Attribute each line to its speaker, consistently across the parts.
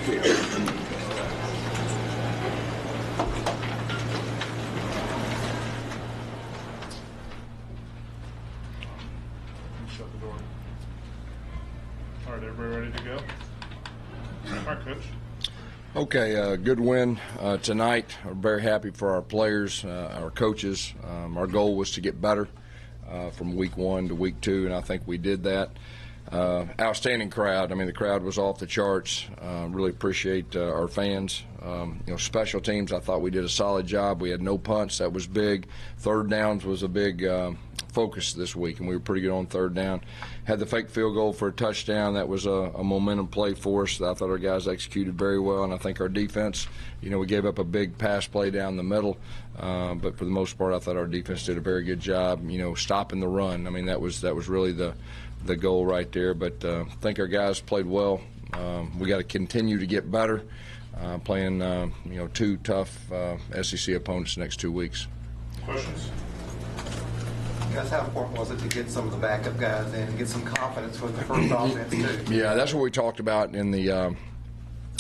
Speaker 1: Shut the door. All right, everybody ready to go? All right, Coach.
Speaker 2: Okay, good win tonight. We're very happy for our players, our coaches. Our goal was to get better from week 1 to week 2, and I think we did that. Outstanding crowd. I mean, the crowd was off the charts. Really appreciate our fans. Special teams, I thought we did a solid job. We had no punts. That was big. Third downs was a big focus this week, and we were pretty good on third down. Had the fake field goal for a touchdown. That was a momentum play for us. I thought our guys executed very well, and I think our defense, we gave up a big pass play down the middle, but for the most part, I thought our defense did a very good job, stopping the run. I mean, that was really the goal right there, but I think our guys played well. We got to continue to get better, playing 2 tough SEC opponents the next 2 weeks.
Speaker 1: Questions?
Speaker 3: Guys, how important was it to get some of the backup guys in and get some confidence for the first offense too?
Speaker 2: Yeah, that's what we talked about in the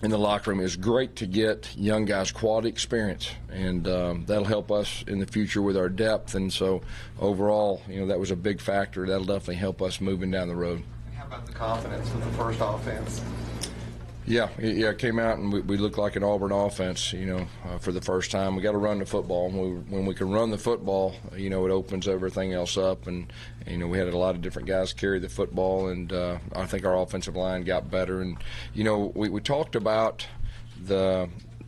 Speaker 2: locker room. It's great to get young guys quality experience, and that'll help us in the future with our depth. And so overall, that was a big factor. That'll definitely help us moving down the road.
Speaker 3: How about the confidence with the first offense?
Speaker 2: Yeah, it came out and we looked like an Auburn offense, for the first time. We got to run the football. When we can run the football, it opens everything else up. And, we had a lot of different guys carry the football, and I think our offensive line got better. And, we talked about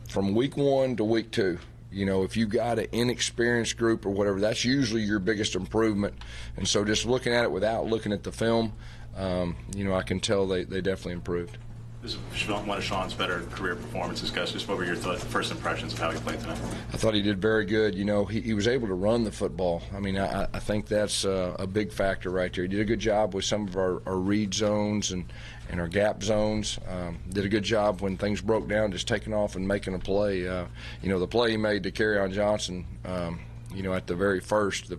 Speaker 2: from week 1 to week 2. If you got an inexperienced group or whatever, that's usually your biggest improvement. And so just looking at it without looking at the film, I can tell they definitely improved.
Speaker 4: This is one of Sean's better career performances, Gus. Just what were your first impressions of how he played tonight?
Speaker 2: I thought he did very good. He was able to run the football. I mean, I think that's a big factor right there. He did a good job with some of our read zones and our gap zones. Did a good job when things broke down, just taking off and making a play. The play he made to Kerryon Johnson, at the very first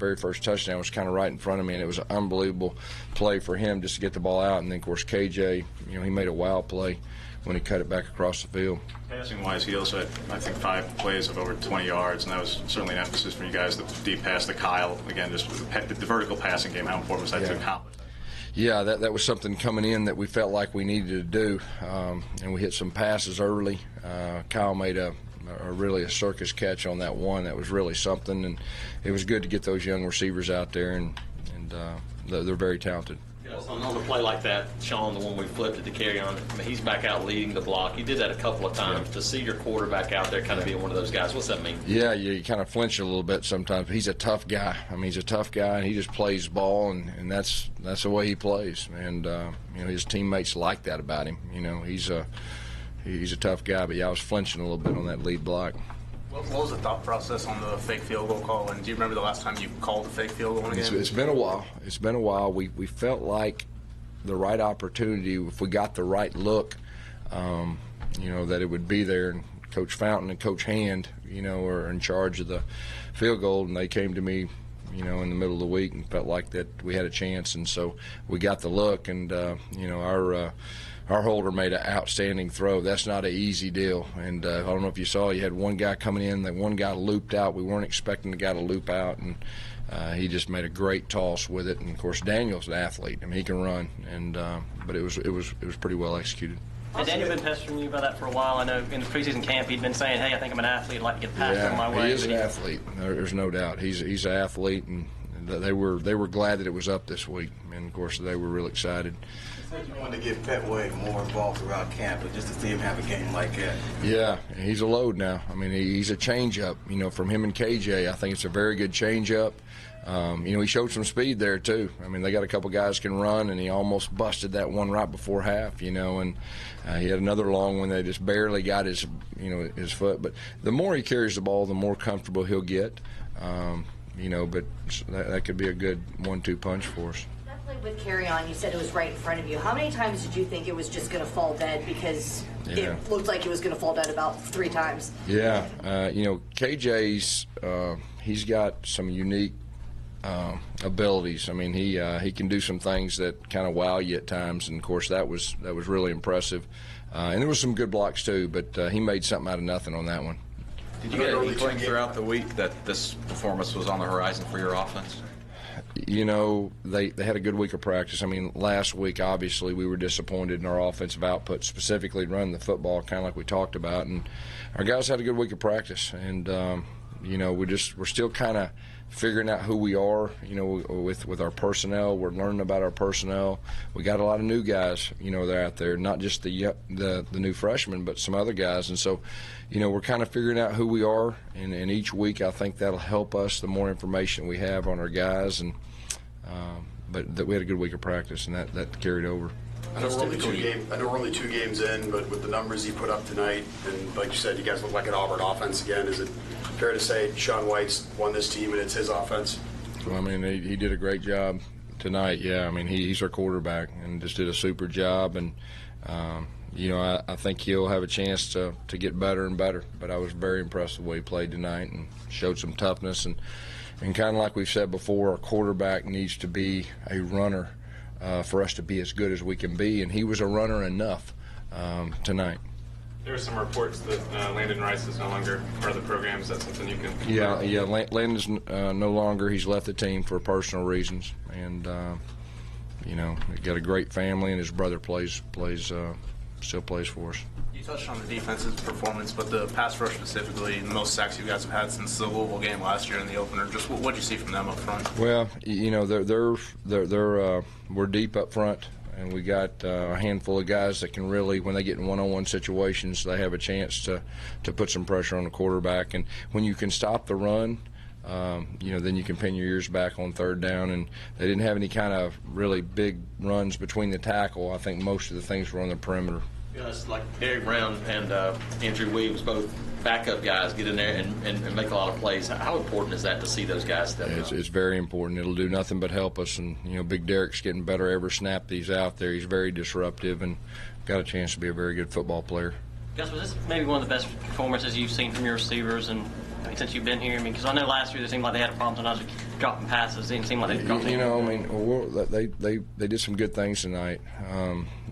Speaker 2: touchdown was kind of right in front of me, and it was an unbelievable play for him just to get the ball out. And then, of course, KJ, he made a wow play when he cut it back across the field.
Speaker 4: Passing-wise, he also had, I think, 5 plays of over 20 yards, and that was certainly an emphasis for you guys, the deep pass to Kyle. Again, just the vertical passing game, how important was that to accomplish that?
Speaker 2: Yeah, that was something coming in that we felt like we needed to do, and we hit some passes early. Kyle made a really a circus catch on that one. That was really something, and it was good to get those young receivers out there, and they're very talented.
Speaker 5: On a play like that, Sean, the one we flipped it to Kerryon, he's back out leading the block. You did that a couple of times. To see your quarterback out there kind of being one of those guys, what's that mean? Yeah,
Speaker 2: you kind of flinch a little bit sometimes. He's a tough guy. I mean, he's a tough guy, and he just plays ball, and that's the way he plays. And his teammates like that about him. He's a tough guy, but I was flinching a little bit on that lead block.
Speaker 6: What was the thought process on the fake field goal call? And do you remember the last time you called a fake field goal in a game?
Speaker 2: It's been a while. It's been a while. We felt like the right opportunity, if we got the right look, that it would be there. And Coach Fountain and Coach Hand, are in charge of the field goal, and they came to me, in the middle of the week and felt like that we had a chance. And so we got the look, and, our holder made an outstanding throw. That's not an easy deal. And I don't know if you saw, you had one guy coming in, that one guy looped out. We weren't expecting the guy to loop out, and he just made a great toss with it. And of course, Daniel's an athlete. I mean, he can run, and but it was pretty well executed.
Speaker 5: Has Daniel been pestering you about that for a while? I know in the preseason camp he'd been saying, "Hey, I think I'm an athlete. I'd like to get past on my way."
Speaker 2: He is an athlete. There's no doubt. He's an athlete, and they were glad that it was up this week, and of course they were real excited.
Speaker 7: You wanted to get Petway more involved throughout camp, but just to see him have a game like that.
Speaker 2: Yeah, he's a load now. I mean, he's a change-up. From him and KJ, I think it's a very good change-up. He showed some speed there too. I mean, they got a couple guys can run, and he almost busted that one right before half. And he had another long one that just barely got his foot. But the more he carries the ball, the more comfortable he'll get. But that could be a good 1-2 punch for us.
Speaker 8: With Kerryon, you said it was right in front of you. How many times did you think it was just going to fall dead? Because it looked like it was going to fall dead about 3 times.
Speaker 2: Yeah, KJ's he's got some unique abilities. I mean, he can do some things that kind of wow you at times, and of course that was really impressive. And there was some good blocks too, but he made something out of nothing on that one.
Speaker 4: Did you get an inkling throughout the week that this performance was on the horizon for your offense?
Speaker 2: You know, they had a good week of practice. I mean, last week, obviously, we were disappointed in our offensive output, specifically running the football, kind of like we talked about. And our guys had a good week of practice. And, you know, we're still kind of figuring out who we are, you know, with our personnel. We're learning about our personnel. We got a lot of new guys, you know, they're out there, not just the new freshmen, but some other guys. And so, you know, we're kind of figuring out who we are, and each week I think that'll help us the more information we have on our guys. And but we had a good week of practice, and that carried over.
Speaker 9: I know we're only two games in, but with the numbers you put up tonight, and like you said, you guys look like an Auburn offense again. Is it fair to say Sean White's won this team and it's his offense?
Speaker 2: Well, I mean, he did a great job tonight. Yeah, I mean, he's our quarterback and just did a super job. And you know, I think he'll have a chance to get better and better. But I was very impressed with the way he played tonight and showed some toughness. And kind of like we've said before, our quarterback needs to be a runner for us to be as good as we can be. And he was a runner enough tonight.
Speaker 6: There were some reports that Landon Rice is no longer part of the program. Is that something you can?
Speaker 2: Yeah. Landon's no longer. He's left the team for personal reasons, and you know, he got a great family, and his brother still plays for us.
Speaker 6: You touched on the defense's performance, but the pass rush specifically, the most sacks you guys have had since the Louisville game last year in the opener. Just what did you see from them up front?
Speaker 2: Well, you know, we're deep up front. And we got a handful of guys that can really, when they get in one-on-one situations, they have a chance to put some pressure on the quarterback. And when you can stop the run, you know, then you can pin your ears back on third down. And they didn't have any kind of really big runs between the tackle. I think most of the things were on the perimeter.
Speaker 5: Yeah, it's like Derek Brown and Andrew Williams, both backup guys, get in there and make a lot of plays. How important is that to see those guys step up?
Speaker 2: It's very important. It'll do nothing but help us. And, you know, Big Derek's getting better every snap that he's out there. He's very disruptive and got a chance to be a very good football player.
Speaker 10: Gus, was this maybe one of the best performances you've seen from your receivers and since you've been here? I mean, because I know last year it seemed like they had a problem sometimes with dropping passes. It didn't seem like they dropped
Speaker 2: You know, I mean, they did some good things tonight.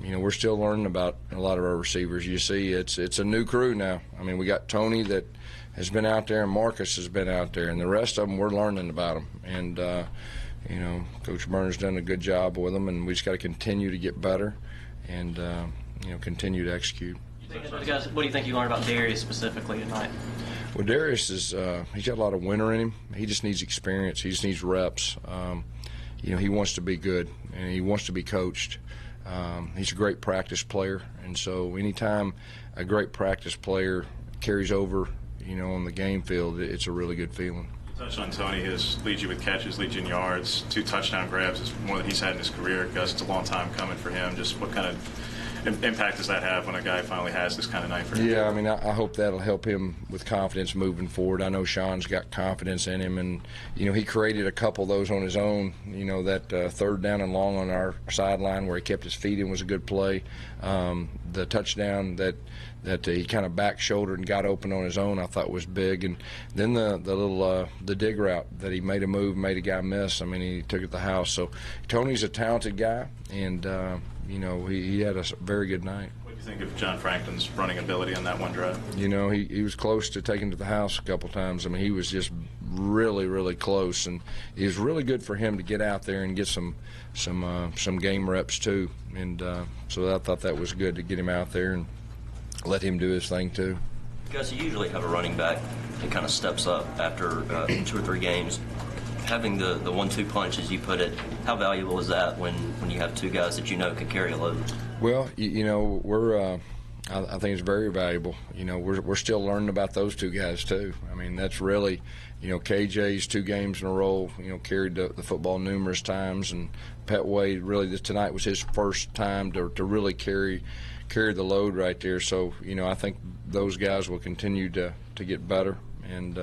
Speaker 2: You know, we're still learning about a lot of our receivers. You see, it's a new crew now. I mean, we got Tony that has been out there, and Marcus has been out there, and the rest of them, we're learning about them. And, you know, Coach Burner's done a good job with them, and we just got to continue to get better and, you know, continue to execute.
Speaker 10: Guys, what do you think you learned about Darius specifically tonight?
Speaker 2: Well, Darius he's got a lot of winter in him. He just needs experience. He just needs reps. You know, he wants to be good, and he wants to be coached. He's a great practice player, and so anytime a great practice player carries over, you know, on the game field, it's a really good feeling.
Speaker 4: You touched on Tony. His leads you with catches, leads you in yards, 2 touchdown grabs is more than he's had in his career. Gus, it's a long time coming for him. Just what kind of impact does that have when a guy finally has this kind of night for him?
Speaker 2: Yeah, I mean, I hope that'll help him with confidence moving forward. I know Sean's got confidence in him, and, you know, he created a couple of those on his own. You know, that third down and long on our sideline where he kept his feet in was a good play. The touchdown that he kind of back shouldered and got open on his own, I thought was big. And then the dig route that he made a move, made a guy miss. I mean, he took it to the house. So Tony's a talented guy, and you know, he had a very good night.
Speaker 4: What do you think of John Franklin's running ability on that one drive?
Speaker 2: You know, he was close to taking to the house a couple times. I mean, he was just really, really close, and it was really good for him to get out there and get some game reps too. And so I thought that was good to get him out there and let him do his thing too.
Speaker 11: Gus, you usually have a running back that kind of steps up after 2 or 3 games. Having the 1-2 punch, as you put it, how valuable is that when you have 2 guys that you know can carry a load?
Speaker 2: Well, you know, I think it's very valuable. You know, we're still learning about those 2 guys too. I mean, that's really, you know, KJ's 2 games in a row, you know, carried the football numerous times, and Petway really tonight was his first time to really carry the load right there. So, you know, I think those guys will continue to get better, and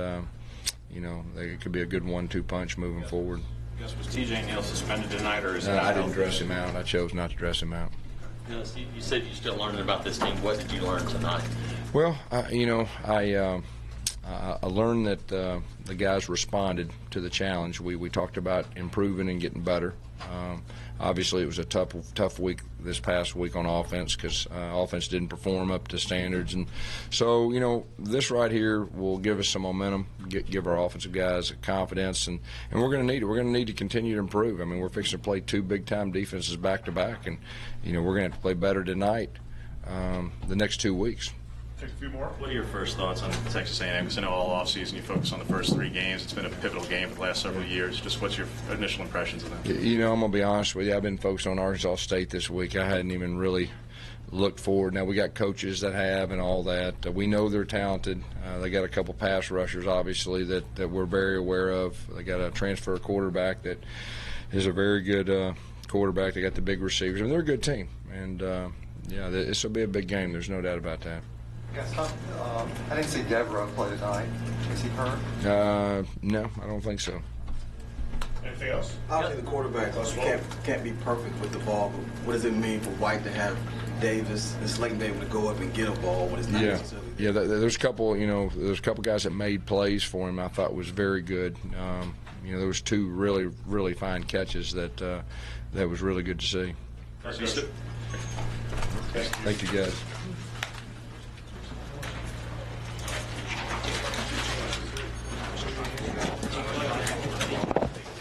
Speaker 2: you know, it could be a good 1-2 punch moving forward.
Speaker 6: Gus, was TJ Neal suspended tonight, or is he
Speaker 2: I didn't dress him out. I chose not to dress him out.
Speaker 5: Gus, you said you're still learning about this team. What did you learn tonight?
Speaker 2: Well, you know, I learned that the guys responded to the challenge. We talked about improving and getting better. Obviously, it was a tough week this past week on offense because offense didn't perform up to standards. And so, this right here will give us some momentum, give our offensive guys confidence, and we're going to need it. We're going to need to continue to improve. I mean, we're fixing to play 2 big-time defenses back-to-back, and, we're going to have to play better tonight the next 2 weeks.
Speaker 1: Take a few more.
Speaker 4: What are your first thoughts on Texas A&M? Because I know all offseason you focus on the first 3 games. It's been a pivotal game for the last several years. Just what's your initial impressions of them?
Speaker 2: I'm going to be honest with you. I've been focused on Arkansas State this week. I hadn't even really looked forward. Now, we got coaches that have and all that. We know they're talented. They got a couple pass rushers, obviously, that we're very aware of. They got a transfer quarterback that is a very good quarterback. They got the big receivers. I mean, they're a good team. And, this will be a big game. There's no doubt about that.
Speaker 3: Gus, I didn't see Devereaux play tonight. Is he hurt?
Speaker 2: No, I don't think so.
Speaker 1: Anything else?
Speaker 7: Obviously, the quarterback can't be perfect with the ball, but what does it mean for White to have Davis and Slayton be able to go up and get a ball when it's not necessarily?
Speaker 2: Yeah, there's a couple. There's a couple guys that made plays for him. I thought was very good. There was 2 really, really fine catches that was really good to see.
Speaker 4: Thank you.
Speaker 2: Thank you, guys.